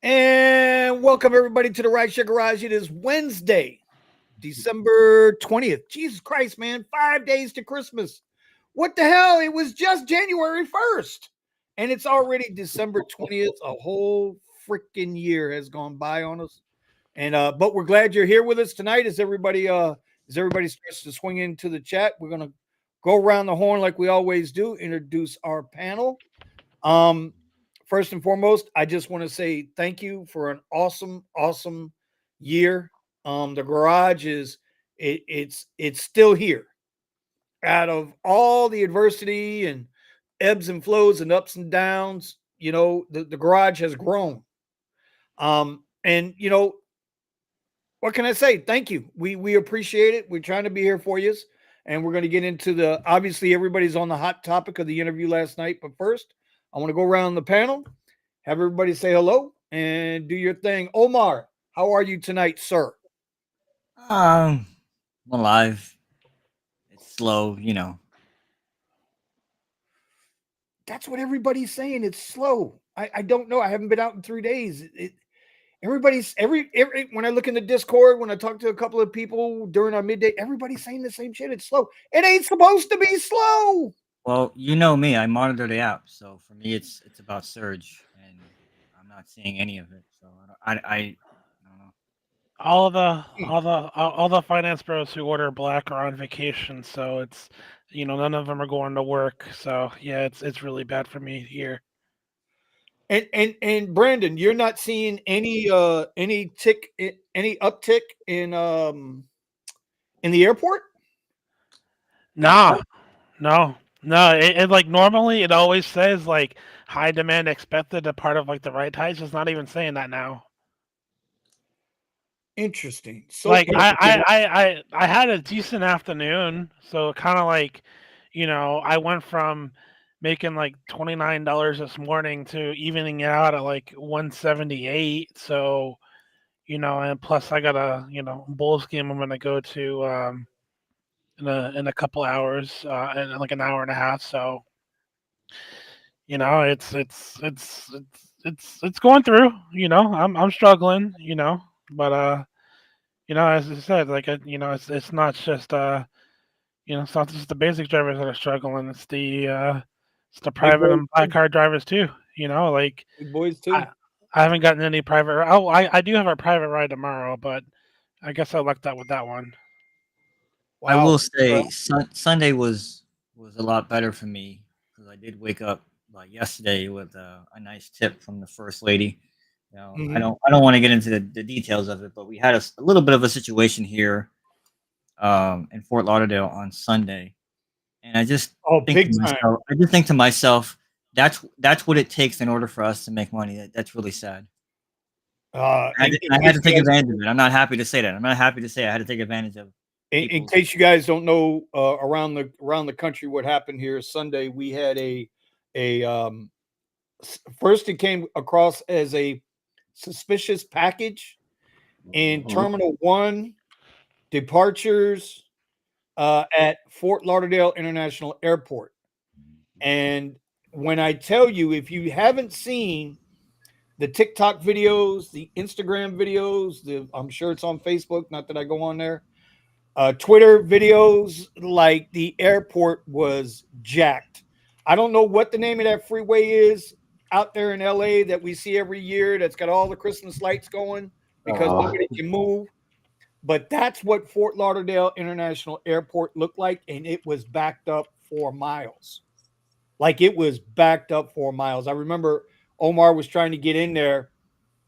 And welcome everybody to the RideShare Garage. It is Wednesday, December 20th. Jesus Christ, man, 5 days to Christmas. What the hell? It was just January 1st. And it's already December 20th. A whole freaking year has gone by on us. And but we're glad you're here with us tonight as everybody starts to swing into the chat. We're gonna go around the horn like we always do, introduce our panel. Um, First and foremost, I just want to say thank you for an awesome year. The garage it's still here. Out of all the adversity and ebbs and flows and ups and downs, the garage has grown. And what can I say? Thank you. We appreciate it. We're trying to be here for you. And we're going to get into the obviously everybody's on the hot topic of the interview last night. But first, I want to go around the panel, have everybody say hello and do your thing. Omar, how are you tonight, sir? Um, I'm alive. It's slow, That's what everybody's saying. It's slow. I don't know. I haven't been out in 3 days. Everybody's every when I look in the Discord, when I talk to a couple of people during our midday, everybody's saying the same shit. It's slow. It ain't supposed to be slow. Well, you know me. I monitor the app, so for me, it's about surge, and I'm not seeing any of it. So I don't know. All the finance bros who order black are on vacation, so it's none of them are going to work. So yeah, it's really bad for me here. And Brandon, you're not seeing any uptick in the airport? Nah, no. It like normally it always says like high demand expected, a part of like the right ties. It's not even saying that now. Interesting. So Like I had a decent afternoon, so kind of like, I went from making like $29 this morning to evening it out at like 178. So and plus I got a Bulls game I'm gonna go to in a couple hours, in like an hour and a half. So it's going through. I'm struggling. But as I said, like it's not just it's not just the basic drivers that are struggling. It's the big private boys and black too. car drivers too. Like Big boys I too. I haven't gotten any private. Oh, I do have a private ride tomorrow, but I guess I lucked out with that one. I Wow. will say Sunday was a lot better for me because I did wake up like yesterday with a nice tip from the first lady. I Mhm. don't want to get into the details of it, but we had a little bit of a situation here in Fort Lauderdale on Sunday, and Oh, big time. I just think to myself, that's what it takes in order for us to make money. That's really sad. In I had case to you take guys advantage of it. I'm not happy to say that. I'm not happy to say I had to take advantage of in people's. case you guys don't know, around the country, what happened here Sunday, we had a first it came across as a suspicious package in Terminal One departures at Fort Lauderdale International Airport. And when I tell you, if you haven't seen the TikTok videos, the Instagram videos, I'm sure it's on Facebook. Not that I go on there. Twitter videos, like the airport was jacked. I don't know what the name of that freeway is out there in LA that we see every year that's got all the Christmas lights going because Uh, nobody can move. But that's what Fort Lauderdale International Airport looked like, and it was backed up for miles. Like it was backed up for miles. I remember Omar was trying to get in there,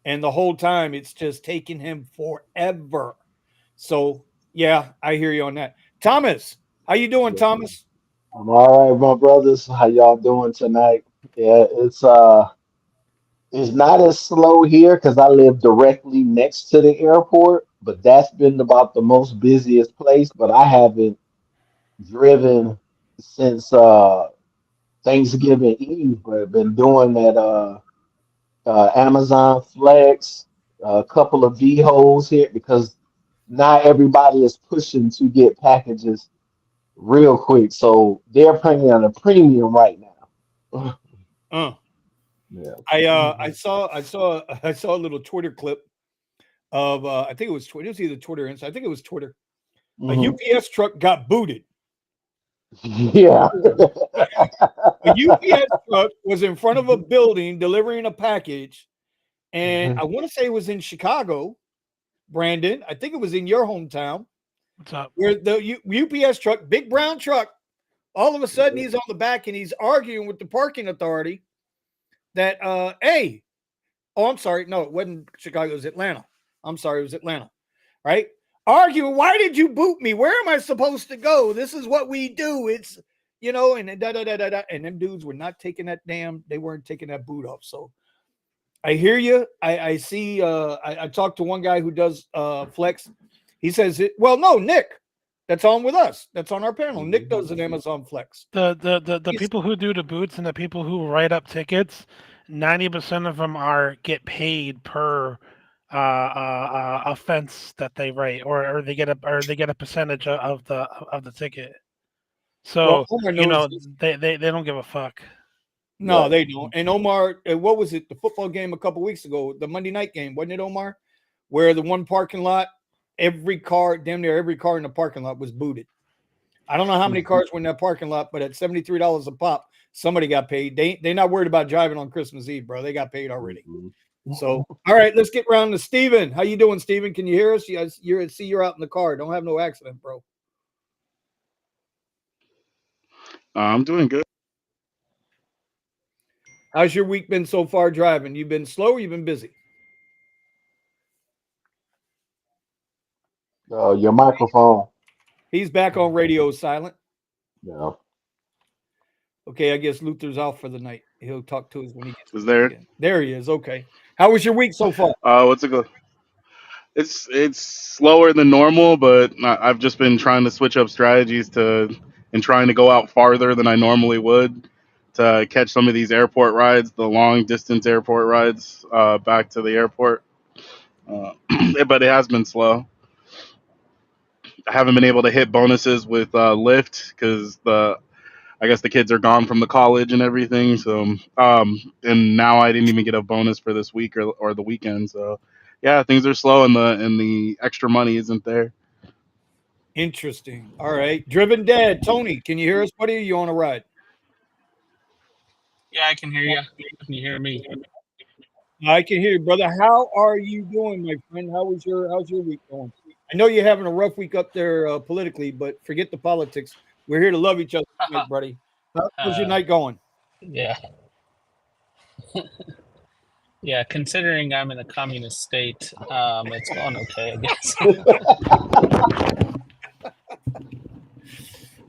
and the whole time it's just taking him forever. So yeah, I hear you on that. Thomas, how you doing, Thomas? I'm all right, my brothers. How y'all doing tonight? Yeah, it's not as slow here because I live directly next to the airport, but that's been about the most busiest place. But I haven't driven since Thanksgiving Eve, but I've been doing that Amazon Flex, a couple of V holes here because not everybody is pushing to get packages real quick. So they're paying a premium right now. Uh, Yeah. I saw a little Twitter clip of I think it was Twitter. It was either Twitter and I think it was Twitter. A Mhm. UPS truck got booted. Yeah. A UPS truck was in front of a building delivering a package, and I want to say it was in Chicago, Brandon. I think it was in your hometown, What's up? where the UPS truck, big brown truck, all of a sudden he's on the back and he's arguing with the parking authority that, hey, oh, I'm sorry, no, it wasn't Chicago, it was Atlanta. I'm sorry, it was Atlanta, right? Arguing, why did you boot me? Where am I supposed to go? This is what we do. It's, and da da da da da. And them dudes were not taking that they weren't taking that boot off. So I hear you. I see. I talked to one guy who does Flex. He says, well, no, Nick, that's on with us. That's on our panel. Nick does an Amazon Flex. The people who do the boots and the people who write up tickets, 90% of them get paid per offense that they write, or they get a percentage of the ticket. Well, So Omar knows they don't give a fuck. No, they don't. And Omar, what was it? The football game a couple weeks ago, the Monday night game, wasn't it, Omar? Where the one parking lot, damn near every car in the parking lot was booted. I don't know how many cars were in that parking lot, but at $73 a pop, somebody got paid. They're not worried about driving on Christmas Eve, bro. They got paid already. So, all right, let's get around to Steven. How you doing, Steven? Can you hear us? You're out in the car. Don't have no accident, bro. I'm doing good. How's your week been so far driving? You been slow or you been busy? Your microphone. He's back on radio silent. Yeah. Okay, I guess Luther's out for the night. He'll talk to us when he gets Is there? again. There he is. Okay. How was your week so far? What's it go? It's slower than normal, but I've just been trying to switch up strategies and trying to go out farther than I normally would to catch some of these airport rides, the long distance airport rides back to the airport. But it has been slow. I haven't been able to hit bonuses with Lyft because I guess the kids are gone from the college and everything. So, and now I didn't even get a bonus for this week or the weekend. So, yeah, things are slow and the extra money isn't there. Interesting. All right. Driven Dad, Tony, can you hear us, buddy? Or you on a ride? Yeah, I can hear you. Can you hear me? I can hear you, brother. How are you doing, my friend? How's your week going? I know you're having a rough week up there politically, but forget the politics. We're here to love each other tonight, buddy. How's your night going? Yeah. Yeah, considering I'm in a communist state, it's going okay, I guess.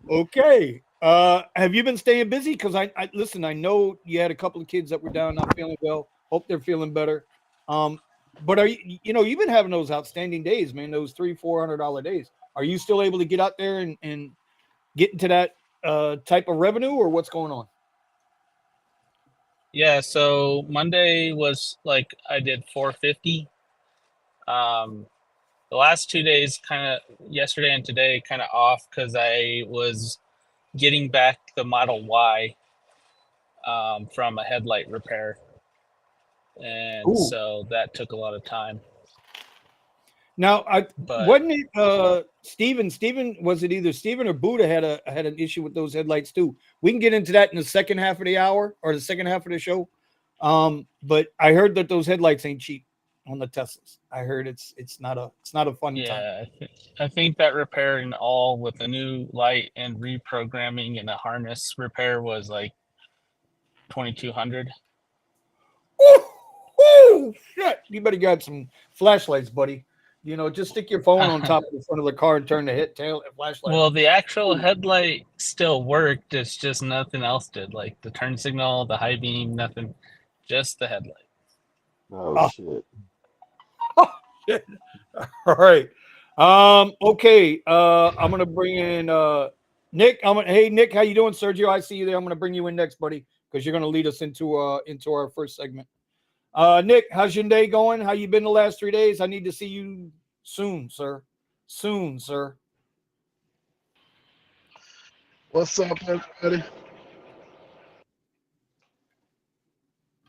Okay. Have you been staying busy? Because I listen, I know you had a couple of kids that were down, not feeling well. Hope they're feeling better. But are you've been having those outstanding days, man, those $300-$400 days. Are you still able to get out there and get into that type of revenue, or what's going on? Yeah, so Monday was like I did 450. The last 2 days, kind of yesterday and today, kind of off because I was getting back the Model Y from a headlight repair, and so that took a lot of time. Now, wasn't it Steven? Was it either Steven or Buddha had an issue with those headlights too? We can get into that in the second half of the hour or the second half of the show. But I heard that those headlights ain't cheap on the Teslas. I heard it's not a fun time. Yeah, I think that repair and all with a new light and reprogramming and a harness repair was like $2,200. Oh shit! You better grab some flashlights, buddy. Just stick your phone on top of the front of the car and turn the tail flashlight. Well, the actual headlight still worked. It's just nothing else did. Like the turn signal, the high beam, nothing. Just the headlight. Oh shit. Shit. All right. Okay. I'm gonna bring in Nick. Hey Nick, how you doing? Sergio, I see you there. I'm gonna bring you in next, buddy, because you're gonna lead us into our first segment. Nick, how's your day going? How you been the last 3 days? I need to see you soon, sir. Soon, sir. What's up, everybody?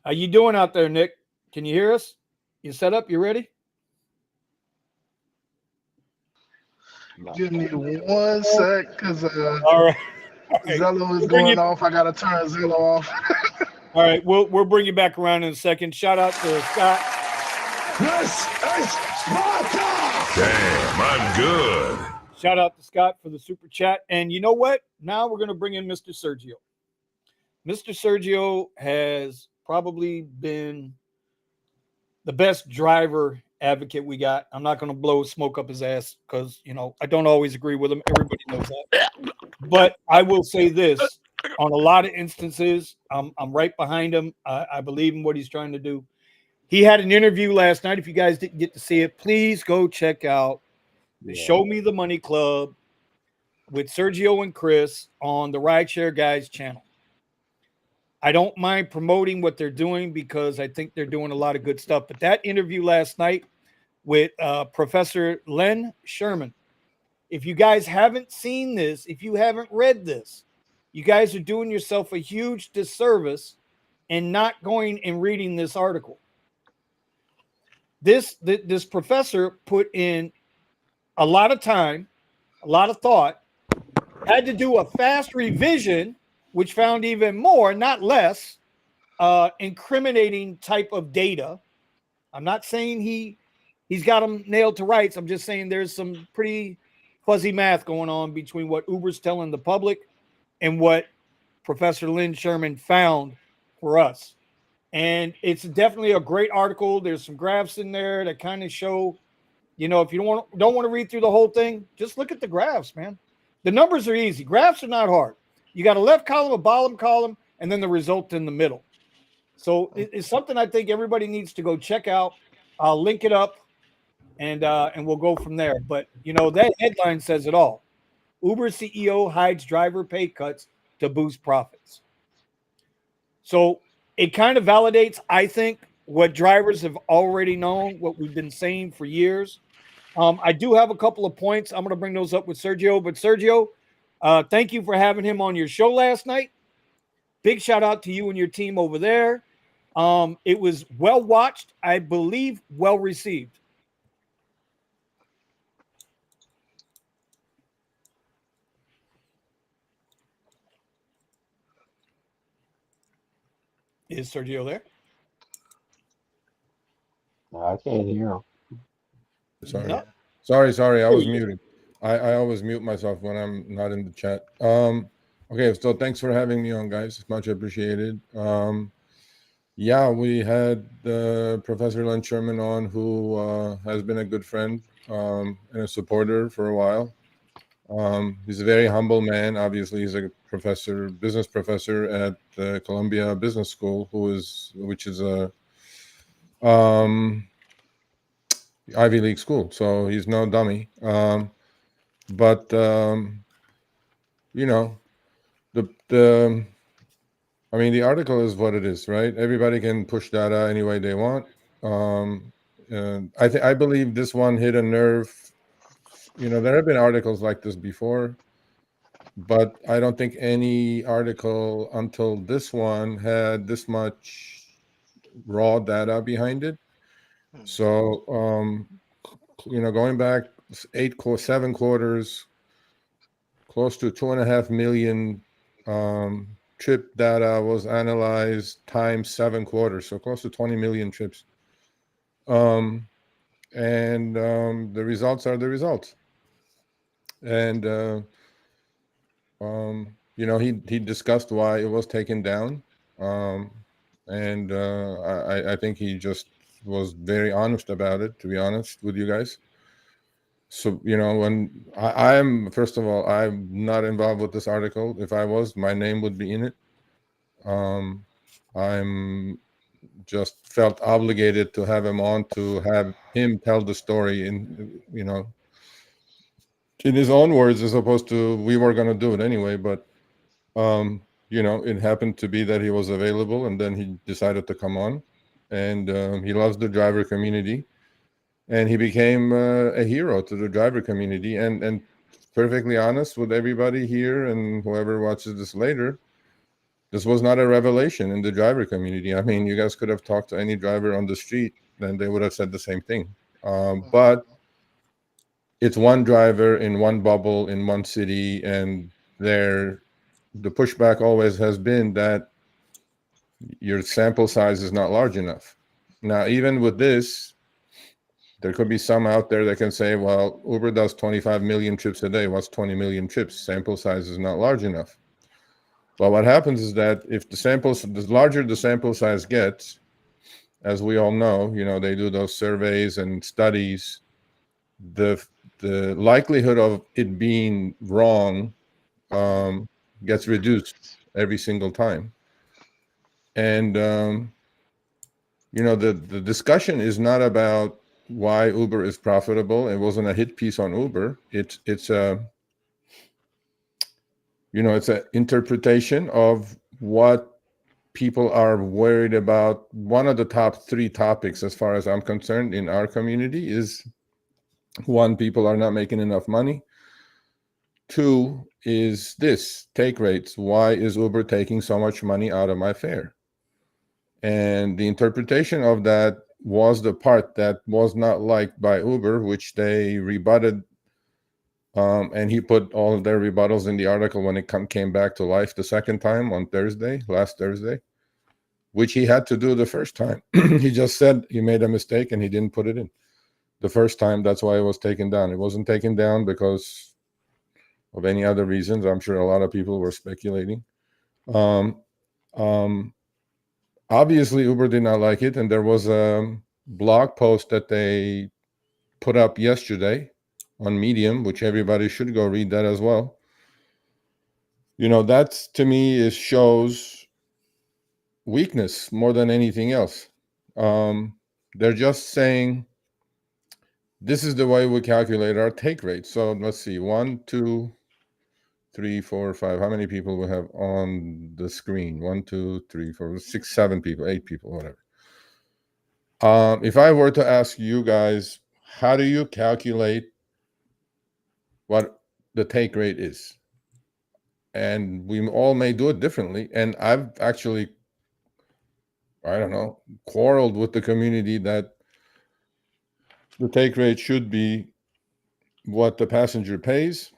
How you doing out there, Nick? Can you hear us? You set up? You ready? Give me 1 sec, because All right. All right. Zello is We'll bring going you- off. I got to turn Zello off. All right. We'll bring you back around in a second. Shout out to Scott. This is Sparta! Damn, I'm good. Shout out to Scott for the super chat. And you know what? Now we're going to bring in Mr. Sergio. Mr. Sergio has probably been the best driver advocate we got. I'm not going to blow smoke up his ass because, I don't always agree with him. Everybody knows that. But I will say this. On a lot of instances, I'm right behind him. I believe in what he's trying to do. He had an interview last night. If you guys didn't get to see it, please go check out the Show Me the Money Club with Sergio and Chris on the RideShare Guys channel. I don't mind promoting what they're doing because I think they're doing a lot of good stuff. But that interview last night with Professor Len Sherman, if you guys haven't seen this, if you haven't read this, you guys are doing yourself a huge disservice in not going and reading this article. This professor put in a lot of time, a lot of thought, had to do a fast revision, which found even more, not less, incriminating type of data. I'm not saying he's got them nailed to rights. I'm just saying there's some pretty fuzzy math going on between what Uber's telling the public and what Professor Lynn Sherman found for us. And it's definitely a great article. There's some graphs in there that kind of show, if you don't want to read through the whole thing, just look at the graphs, man. The numbers are easy. Graphs are not hard. You got a left column, a bottom column, and then the result in the middle. So it's something I think everybody needs to go check out. I'll link it up, and we'll go from there. But, that headline says it all. Uber CEO hides driver pay cuts to boost profits. So it kind of validates, I think, what drivers have already known, what we've been saying for years. I do have a couple of points. I'm going to bring those up with Sergio. But Sergio, thank you for having him on your show last night. Big shout out to you and your team over there. It was well watched, I believe, well received. Is Sergio there? No, I can't hear him. Sorry. No. Sorry. I was muted. I always mute myself when I'm not in the chat. Okay, so thanks for having me on, guys. Much appreciated. Yeah, we had Professor Len Sherman on, who has been a good friend and a supporter for a while. He's a very humble man. Obviously, he's a business professor at the Columbia Business School, which is a Ivy League school. So he's no dummy. But the article is what it is, right? Everybody can push data any way they want. I believe this one hit a nerve. There have been articles like this before, but I don't think any article until this one had this much raw data behind it. So, going back 7 quarters, close to 2.5 million trip data was analyzed times 7 quarters, so close to 20 million trips. The results are the results. And he discussed why it was taken down, I think he just was very honest about it, to be honest with you guys. So, when I'm first of all, I'm not involved with this article. If I was, my name would be in it. I'm just felt obligated to have him on, to have him tell the story in his own words, as opposed to we were going to do it anyway. But it happened to be that he was available, and then he decided to come on, and he loves the driver community, and he became a hero to the driver community. And perfectly honest with everybody here and whoever watches this later, This was not a revelation in the driver community. I mean, you guys could have talked to any driver on the street, and they would have said the same thing. But it's one driver in one bubble in one city, and the pushback always has been that your sample size is not large enough. Now, even with this, there could be some out there that can say, well, Uber does 25 million trips a day. What's 20 million trips? Sample size is not large enough. Well, what happens is that if the larger the sample size gets, as we all know, they do those surveys and studies, the likelihood of it being wrong gets reduced every single time. And the discussion is not about why Uber is profitable. It wasn't a hit piece on Uber. It's a it's an interpretation of what people are worried about. One of the top 3 topics, as far as I'm concerned, in our community is, 1, people are not making enough money. 2 is this, take rates. Why is Uber taking so much money out of my fare? And the interpretation of that was the part that was not liked by Uber, which they rebutted. And he put all of their rebuttals in the article when it came back to life the second time on last Thursday, which he had to do the first time. He just said he made a mistake and he didn't put it in the first time. That's why it was taken down. It wasn't taken down because of any other reasons. I'm sure a lot of people were speculating. Obviously, Uber did not like it, and there was a blog post that they put up yesterday on Medium, which everybody should go read that as well. That's, to me, shows weakness more than anything else. They're just saying, this is the way we calculate our take rate. So let's see, 1, 2, 3, 4, 5. How many people we have on the screen? 1, 2, 3, 4, 6, 7 people, 8 people, whatever. If I were to ask you guys, how do you calculate what the take rate is? And we all may do it differently. And I've actually, I don't know, quarreled with the community that the take rate should be what the passenger pays,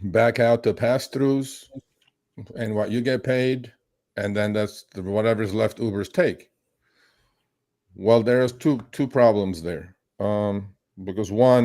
back out the pass-throughs, and what you get paid, and then that's whatever's left Uber's take. Well, there's two problems there. Because 1,